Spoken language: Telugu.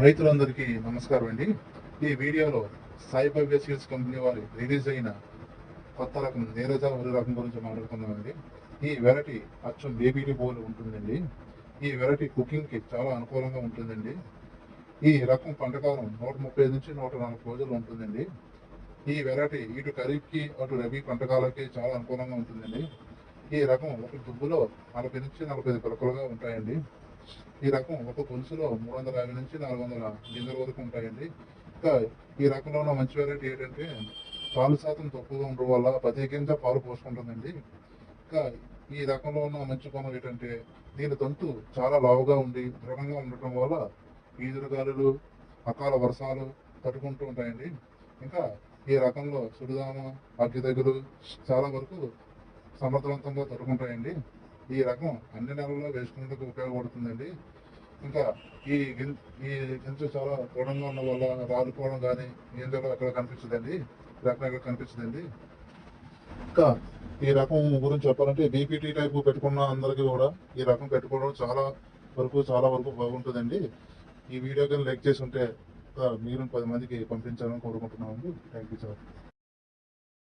రైతులందరికీ నమస్కారం అండి. ఈ వీడియోలో సాయి భవ్య సీడ్స్ కంపెనీ వారి రిలీజ్ అయిన కొత్త రకం నీరజ వరి రకం గురించి మాట్లాడుకుందామండి. ఈ వెరైటీ అచ్చం బేబీటీ పోలి ఉంటుందండి. ఈ వెరైటీ కుకింగ్కి చాలా అనుకూలంగా ఉంటుందండి. ఈ రకం పంటకాలం 135 నుంచి 140 రోజులు ఉంటుందండి. ఈ వెరైటీ ఇటు ఖరీఫ్కి అటు రబీ పంటకాలకి చాలా అనుకూలంగా ఉంటుందండి. ఈ రకం ఒక దుబ్బులో 40 నుంచి 45 పిలకలుగా ఉంటాయండి. ఈ రకం ఒక గొలుసులో 350 నుంచి 400 గింజల వరకు ఉంటాయండి. ఇంకా ఈ రకంలో ఉన్న మంచి వెరైటీ ఏంటంటే పాలు శాతం తక్కువగా ఉండడం వల్ల ప్రతి గింజ పాలు పోసుకుంటుందండి. ఇంకా ఈ రకంలో ఉన్న మంచి గుణం ఏంటంటే దీని తంతు చాలా లావుగా ఉండి దృఢంగా ఉండటం వల్ల ఈదురుగాలులు, అకాల వర్షాలు తట్టుకుంటూ ఉంటాయండి. ఇంకా ఈ రకంలో సుడిదామ, అగ్గి తెగులు చాలా వరకు సమర్థవంతంగా తట్టుకుంటాయండి. ఈ రకం అన్ని నెలల్లో వేసుకునేందుకు ఉపయోగపడుతుందండి. ఇంకా ఈ గింజ చాలా దృఢంగా ఉన్న వల్ల రాలిపోవడం కానీ గింజలో ఎక్కడ కనిపించదండి. ఈ రకం ఎక్కడ కనిపించదండి. ఇంకా ఈ రకం గురించి చెప్పాలంటే బీపీటీ టైపు పెట్టుకున్న అందరికీ కూడా ఈ రకం పెట్టుకోవడం చాలా వరకు బాగుంటుందండి. ఈ వీడియో కానీ లైక్ చేసి ఉంటే మీరు 10 మందికి పంపించాలని కోరుకుంటున్నామండి. Thank you sir.